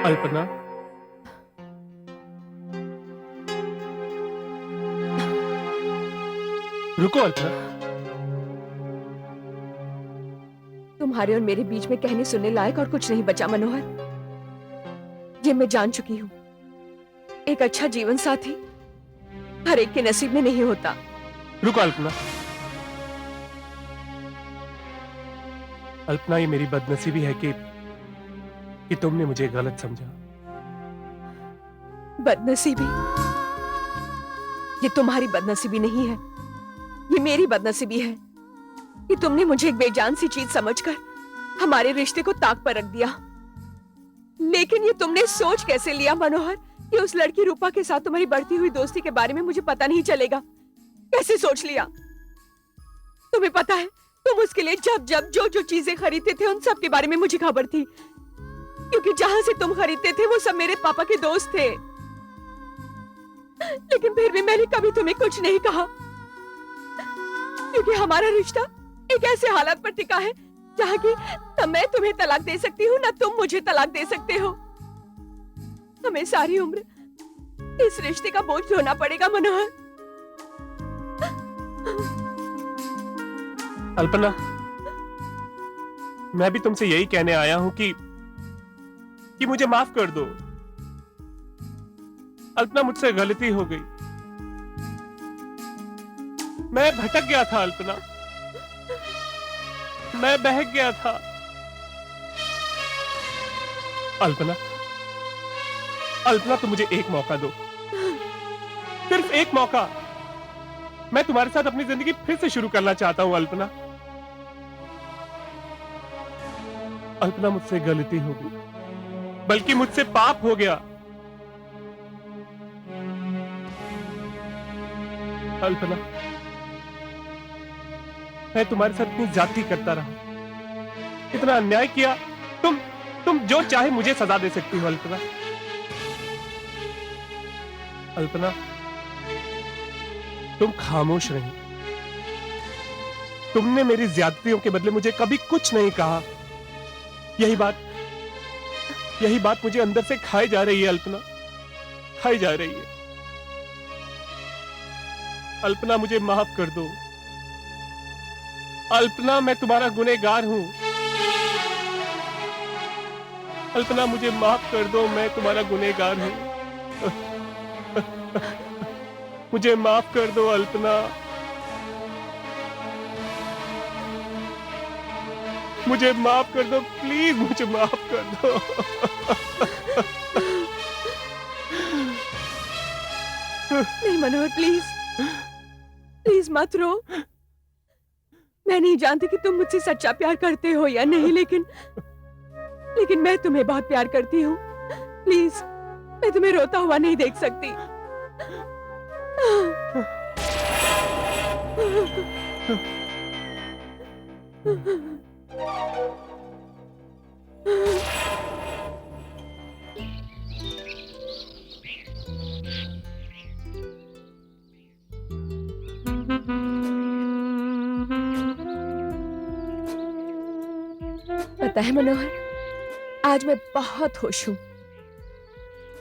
अल्पना, रुको अल्पना। तुम्हारे और मेरे बीच में कहने सुनने लायक और कुछ नहीं बचा मनोहर। ये मैं जान चुकी हूँ, एक अच्छा जीवन साथी हर एक के नसीब में नहीं होता। रुको अल्पना। अल्पना, ये मेरी बदनसीबी है कि तुमने मुझे गलत समझा। बदनसीबी? ये तुम्हारी बदनसीबी नहीं है, ये मेरी बदनसीबी है कि तुमने मुझे एक बेजान सी चीज समझकर हमारे रिश्ते को ताक पर रख दिया। लेकिन ये तुमने सोच कैसे लिया मनोहर कि उस लड़की रूपा के साथ तुम्हारी बढ़ती हुई दोस्ती के बारे में मुझे पता नहीं चलेगा? कैसे सोच लिया? तुम्हें पता है, तुम उसके लिए जब जब जो जो चीजें खरीदते थे उन सब के बारे में मुझे खबर थी, क्योंकि जहां से तुम खरीदते थे वो सब मेरे पापा के दोस्त थे। लेकिन फिर भी मैंने कभी तुम्हें कुछ नहीं कहा, क्योंकि हमारा रिश्ता एक ऐसे हालत पर टिका है जहाँ की न मैं तुम्हें तलाक दे सकती हूँ, न तुम मुझे तलाक दे सकते हो। हमें सारी उम्र इस रिश्ते का बोझ ढोना पड़ेगा मनोहर। अल्पना, मैं भी तुमसे यही कहने आया हूं कि मुझे माफ कर दो। अल्पना, मुझसे गलती हो गई, मैं भटक गया था अल्पना, मैं बहक गया था। अल्पना, अल्पना, तुम मुझे एक मौका दो, सिर्फ एक मौका। मैं तुम्हारे साथ अपनी जिंदगी फिर से शुरू करना चाहता हूं अल्पना। अल्पना, मुझसे गलती हो गई, बल्कि मुझसे पाप हो गया। अल्पना, मैं तुम्हारे साथ इतनी ज्यादती करता रहा, इतना अन्याय किया। तुम जो चाहे मुझे सजा दे सकती हो अल्पना। अल्पना, तुम खामोश रही। तुमने मेरी ज्यादतियों के बदले मुझे कभी कुछ नहीं कहा। यही बात मुझे अंदर से खाई जा रही है अल्पना, खाई जा रही है। अल्पना, मुझे माफ कर दो। अल्पना, मैं तुम्हारा गुनहगार हूं। अल्पना, मुझे माफ कर दो, मैं तुम्हारा गुनहगार हूं। मुझे माफ कर दो अल्पना, मुझे माफ कर दो, प्लीज मुझे माफ कर दो। नहीं मनोहर, प्लीज प्लीज मत रो। मैं नहीं जानती कि तुम मुझसे सच्चा प्यार करते हो या नहीं, लेकिन मैं तुम्हें बहुत प्यार करती हूँ। प्लीज, मैं तुम्हें रोता हुआ नहीं देख सकती। पता है मनोहर, आज मैं बहुत खुश हूँ।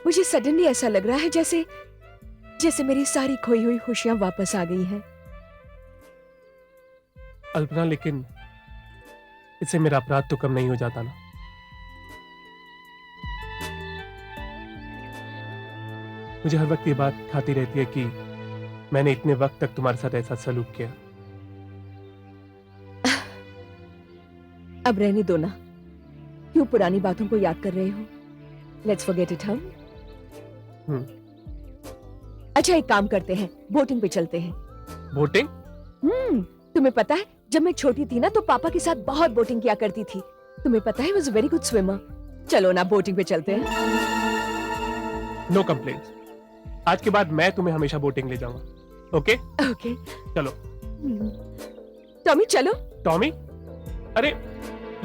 मुझे सडनली ऐसा लग रहा है जैसे मेरी सारी खोई हुई खुशियां वापस आ गई हैं। अल्पना, लेकिन इससे मेरा अपराध तो कम नहीं हो जाता ना। मुझे हर वक्त ये बात खाती रहती है कि मैंने इतने वक्त तक तुम्हारे साथ ऐसा सलूक किया। अब रहने दो ना, क्यों पुरानी बातों को याद कर रहे हो? Let's forget it. हम अच्छा, एक काम करते हैं, बोटिंग पे चलते हैं। बोटिंग? तुम्हें पता है, जब मैं छोटी थी ना तो पापा के साथ बहुत बोटिंग किया करती थी। तुम्हें पता है, he was a very good swimmer. चलो ना, बोटिंग पे चलते हैं। No complaints. आज के बाद मैं तुम्हें हमेशा बोटिंग ले जाऊंगा। ओके ओके, चलो। टॉमी चलो। टॉमी? अरे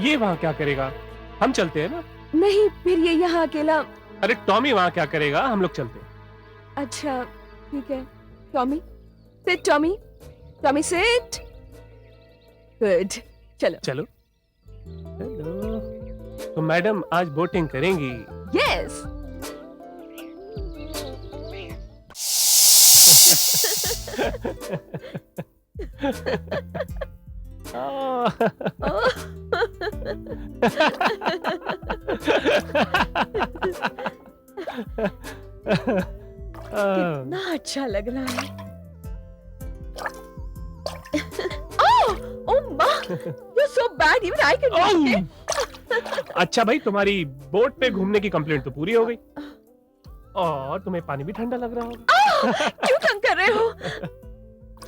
ये वहां क्या करेगा? हम चलते हैं ना। नहीं, फिर ये यहाँ अकेला। अरे टॉमी वहां क्या करेगा? हम लोग चलते हैं। अच्छा ठीक है। Tommy sit, Tommy sit. Good, चलो चलो। हेलो, तो मैडम आज बोटिंग करेंगी? यस। कितना अच्छा लग रहा है। ओह माँ, you're so bad, even I can do it. अच्छा भाई, तुम्हारी बोट पे घूमने की कंप्लेंट तो पूरी हो गई और तुम्हें पानी भी ठंडा लग रहा होगा। क्यों तंग कर रहे हो?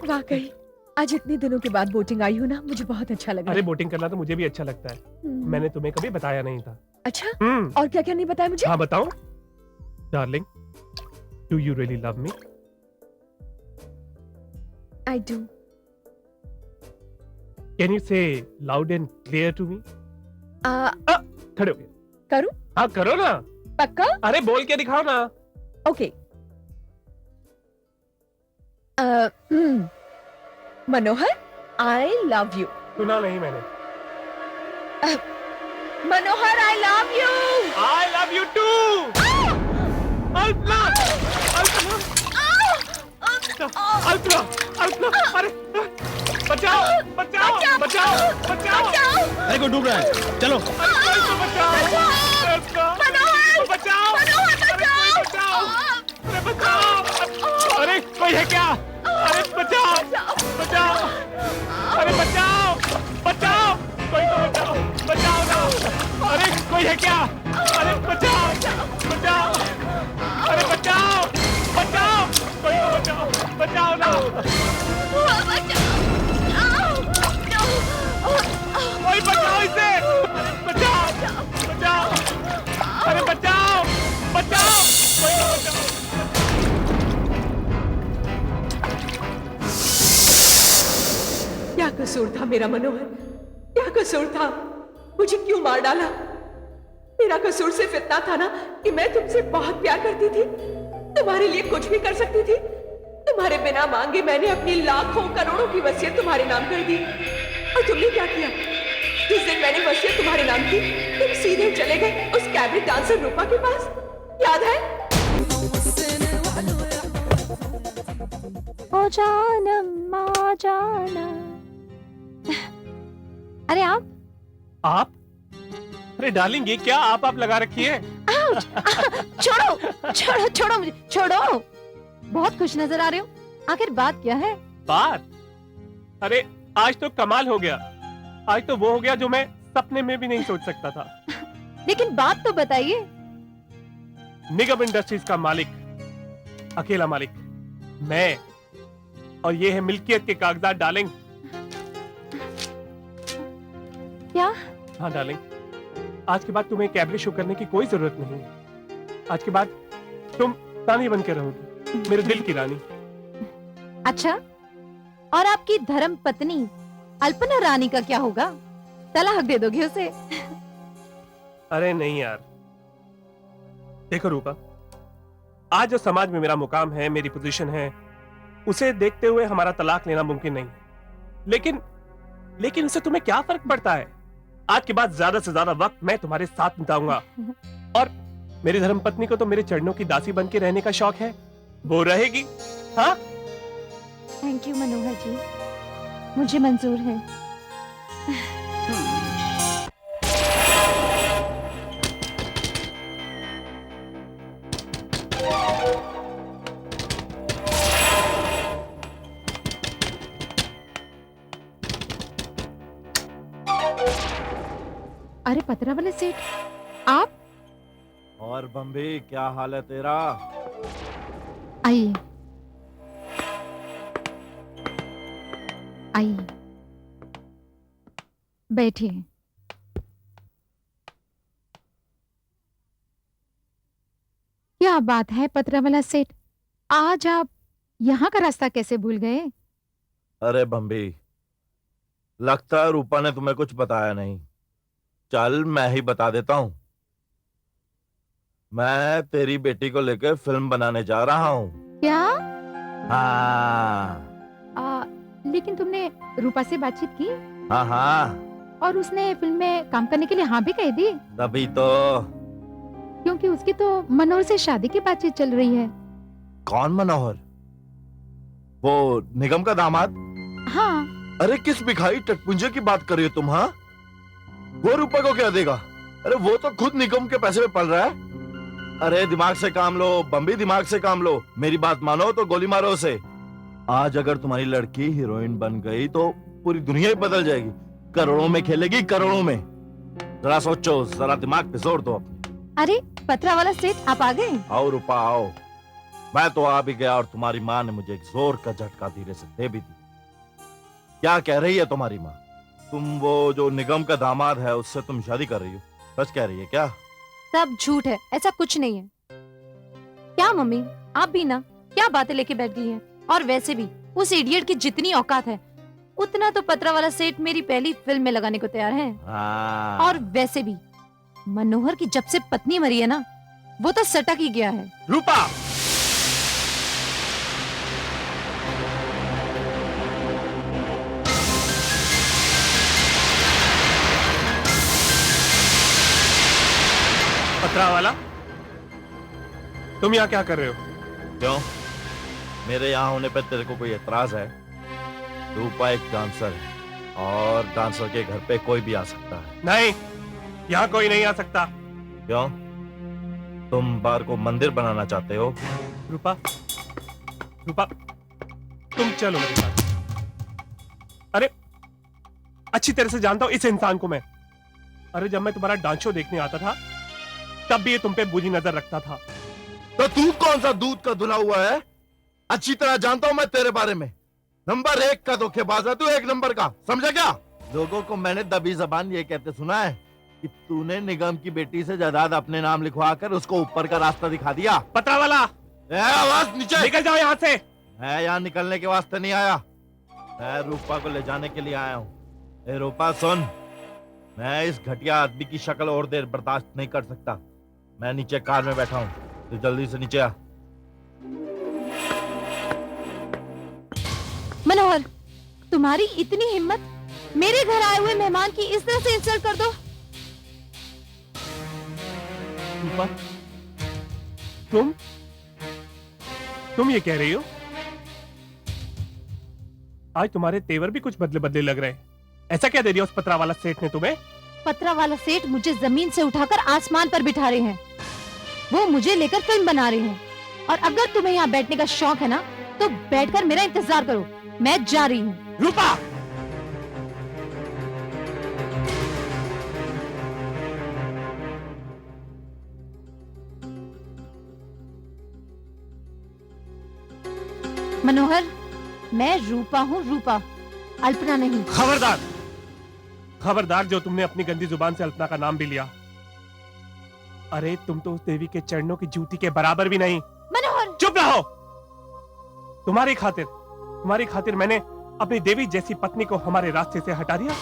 वाकई आज इतने दिनों के बाद बोटिंग आई हूँ ना, मुझे बहुत अच्छा लगा। अरे बोटिंग करना तो मुझे भी अच्छा लगता है। मैंने तुम्हें कभी बताया नहीं था। अच्छा, और क्या क्या नहीं बताया मुझे? हाँ बताओ। Darling, do you really love me? I do. Can you say loud and clear to me? खड़े हो गए। करूं? हाँ करो ना। पक्का? अरे बोल के दिखाओ ना। Okay. Manohar, I love you. सुना नहीं मैंने। मनोहर, I love you. I love you too. Alpana, Alpana, Alpana, Alpana, अरे बचाओ, बचाओ, बचाओ, बचाओ। अरे को डूब रहा है, चलो। अरे कोई तो बचाओ, मनोहर, बचाओ, मनोहर, बचाओ। अरे बचाओ, अरे कोई है क्या? अरे बचाओ, बचाओ, अरे बचाओ, बचाओ, कोई तो बचाओ, बचाओ ना। अरे कोई है क्या? अरे बचाओ, बचाओ, अरे बचाओ, बचाओ, कोई तो बचाओ, बचाओ ना। कोई बचाओ इसे। अरे बचाओ, बचाओ, अरे बचाओ, बचाओ, कोई तो बचाओ। क्या कसूर था मेरा मनोहर? क्या कसूर था? मुझे क्यों मार डाला? मेरा कसूर सिर्फ इतना था ना कि मैं तुमसे बहुत प्यार करती थी, तुम्हारे लिए कुछ भी कर सकती थी। तुम्हारे बिना मांगे मैंने अपनी लाखों करोड़ों की वसीयत तुम्हारे नाम कर दी। और तुमने क्या किया? जिस दिन मैंने वसीयत तुम्हारे नाम की, तुम सीधे चले गए उस कैबरेट डांसर रूपा के पास। याद है? ओ जानम आ जाना। अरे आप अरे डार्लिंग, ये क्या आप लगा रखी है? छोड़ो, छोड़ो, छोड़ो मुझे, छोड़ो। बहुत खुश नजर आ रहे हो। आखिर बात क्या है? बात? अरे आज तो कमाल हो गया। आज तो वो हो गया जो मैं सपने में भी नहीं सोच सकता था। लेकिन बात तो बताइए। निगम इंडस्ट्रीज का मालिक, अकेला मालिक मैं, और ये है मिल्कियत के कागजात। डार्लिंग क्या? हाँ डार्लिंग, आज के बाद तुम्हें कैबरे शो करने की कोई जरूरत नहीं है। आज के बाद तुम रानी बन के रहोगी, मेरे दिल की रानी। अच्छा, और आपकी धर्म पत्नी अल्पना रानी का क्या होगा? तलाक दे दोगे उसे? अरे नहीं यार, देखो रूपा, आज जो समाज में मेरा मुकाम है, मेरी पोजीशन है, उसे देखते हुए हमारा तलाक लेना मुमकिन नहीं। लेकिन उससे तुम्हें क्या फर्क पड़ता है? आज के बाद ज्यादा से ज्यादा वक्त मैं तुम्हारे साथ बिताऊंगा। और मेरी धर्मपत्नी को तो मेरे चरणों की दासी बन के रहने का शौक है, वो रहेगी। हाँ, थैंक यू मनोहर जी, मुझे मंजूर है। अरे पतरा वाले सेठ, आप? और बम्बी, क्या हाल है तेरा? आइए आइए, बैठिए। क्या बात है पतरा वाला सेठ, आज आप यहाँ का रास्ता कैसे भूल गए? अरे बम्बी, लगता है रूपा ने तुम्हें कुछ बताया नहीं। चल मैं ही बता देता हूँ। मैं तेरी बेटी को लेकर फिल्म बनाने जा रहा हूँ। क्या? हाँ लेकिन तुमने रूपा से बातचीत की? हाँ हाँ, और उसने फिल्म में काम करने के लिए हाँ भी कह दी? तभी तो। क्योंकि उसकी तो मनोहर से शादी की बातचीत चल रही है। कौन मनोहर? वो निगम का दामाद? हाँ। अरे किस भिखारी टटपुंजे की बात कर रही हो तुम? हाँ, वो रूपा को क्या देगा? अरे वो तो खुद निगम के पैसे में पल रहा है। अरे दिमाग से काम लो बम्बी, दिमाग से काम लो। मेरी बात मानो तो गोली मारो उसे। आज अगर तुम्हारी लड़की हीरोइन बन गई तो पूरी दुनिया ही बदल जाएगी। करोड़ों में खेलेगी, करोड़ों में। जरा सोचो, जरा दिमाग पे जोर दो अपने। अरे पत्रा वाला सेठ, आप आ गए? आओ रूपा आओ। मैं तो आ भी गया और तुम्हारी माँ ने मुझे एक जोर का झटका धीरे से दे भी दी। क्या कह रही है तुम्हारी माँ? तुम वो जो निगम का दामाद है उससे तुम शादी कर रही हो? सच कह रही है क्या? सब झूठ है, ऐसा कुछ नहीं है। क्या मम्मी, आप भी ना क्या बातें लेके बैठ गई हैं? और वैसे भी उस इडियट की जितनी औकात है उतना तो पत्रा वाला सेठ मेरी पहली फिल्म में लगाने को तैयार है। और वैसे भी मनोहर की जब से पत्नी मरी है ना, वो तो सटक ही गया है। रूपा! पत्रा वाला, तुम यहाँ क्या कर रहे हो? क्यों? मेरे यहाँ होने पर तेरे को कोई एतराज है? रूपा एक डांसर है और डांसर के घर पे कोई भी आ सकता है। नहीं, यहाँ कोई नहीं आ सकता। क्यों? तुम बार को मंदिर बनाना चाहते हो? रूपा, रूपा, तुम चलो मेरे साथ। अरे अच्छी तरह से जानता हूं इस इंसान को मैं। अरे जब मैं तुम्हारा डांस शो देखने आता था तब भी ये तुम पे बुरी नजर रखता था। तो तू कौन सा दूध का धुला हुआ है? अच्छी तरह जानता हूं मैं तेरे बारे में। नंबर 1 का धोखेबाज है तू, 1 नंबर का, समझा क्या? लोगों को मैंने दबी जबान ये कहते सुना है कि तूने निगम की बेटी से जायदाद अपने नाम लिखवा कर उसको ऊपर का रास्ता दिखा दिया। पत्रा वाला, आवाज नीचे! निकल जाओ यहाँ से। मैं यहाँ निकलने के वास्ते नहीं आया, मैं रूपा को ले जाने के लिए आया हूँ। ए रूपा सुन, मैं इस घटिया आदमी की शक्ल और देर बर्दाश्त नहीं कर सकता। मैं नीचे कार में बैठा हूँ, तो जल्दी से नीचे आ। मनोहर, तुम्हारी इतनी हिम्मत, मेरे घर आए हुए मेहमान की इस तरह से इंसल्ट कर दो? रूपा, तुम ये कह रही हो? आज तुम्हारे तेवर भी कुछ बदले बदले लग रहे हैं। ऐसा क्या दे दिया उस पत्रा वाला सेठ ने तुम्हें? पत्रा वाला सेठ मुझे जमीन से उठाकर आसमान पर बिठा रहे हैं। वो मुझे लेकर फिल्म बना रहे हैं। और अगर तुम्हें यहाँ बैठने का शौक है ना, तो बैठकर मेरा इंतजार करो, मैं जा रही हूँ। रूपा! मनोहर, मैं रूपा हूँ, रूपा, अल्पना नहीं। खबरदार! खबरदार जो तुमने अपनी गंदी जुबान से अल्पना का नाम भी लिया। अरे तुम तो उस देवी के चरणों की जूती के बराबर भी नहीं। मनोहर! चुप रहो! तुम्हारी खातिर मैंने अपनी देवी जैसी पत्नी को हमारे रास्ते से हटा दिया।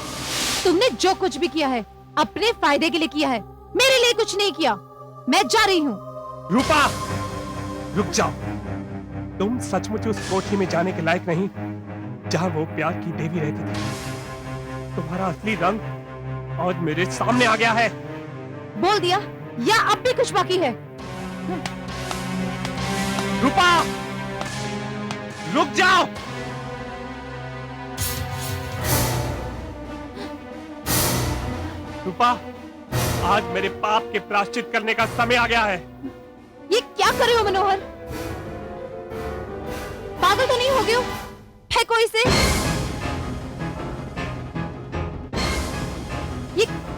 तुमने जो कुछ भी किया है अपने फायदे के लिए किया है, मेरे लिए कुछ नहीं किया। मैं जा रही हूँ। रूपा, रुक जाओ। तुम सचमुच उस कोठी में जाने के लायक नहीं जहां वो प्यार की देवी रहती थी। तुम्हारा असली रंग आज मेरे सामने आ गया है। बोल दिया या अब भी कुछ बाकी है? रूपा, रुक जाओ। रूपा, आज मेरे पाप के प्रायश्चित करने का समय आ गया है। ये क्या कर रहे हो मनोहर? पागल तो नहीं हो गए हो? है कोई से?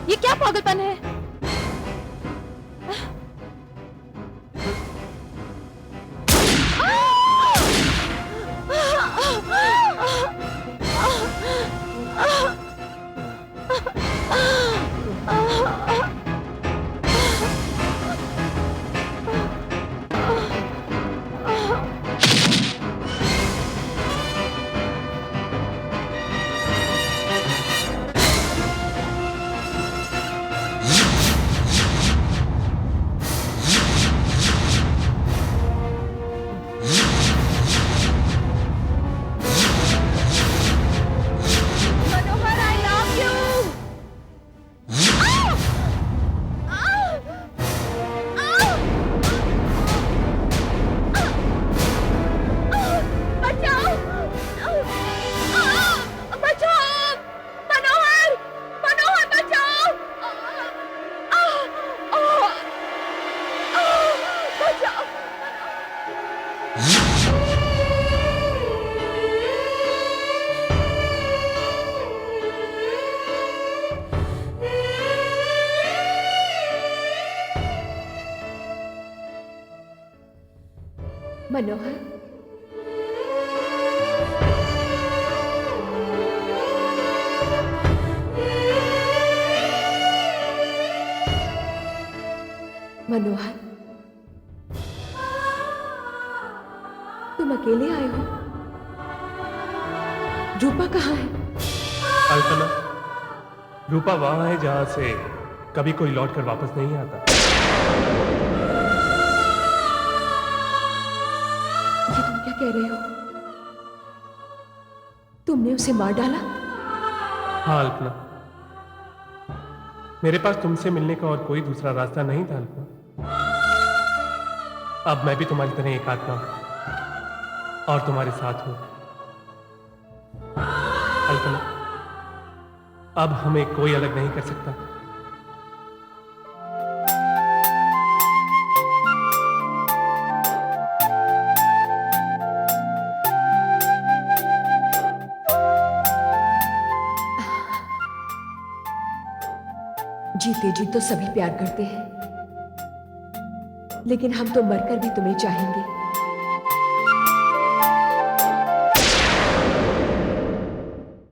ये क्या पागलपन है? मनोहर, मनोहर, तुम अकेले आए हो? रूपा कहाँ है? अल्पना, रूपा वहां है जहां से कभी कोई लौट कर वापस नहीं आता। ये तुम क्या कह रहे हो? तुमने उसे मार डाला? हाँ अल्पना, मेरे पास तुमसे मिलने का और कोई दूसरा रास्ता नहीं था अल्पना। अब मैं भी तुम्हारी तरह एक आत्मा हूं और तुम्हारे साथ हूं। अल्पना, अब हमें कोई अलग नहीं कर सकता। जीते जी तो सभी प्यार करते हैं, लेकिन हम तो मरकर भी तुम्हें चाहेंगे।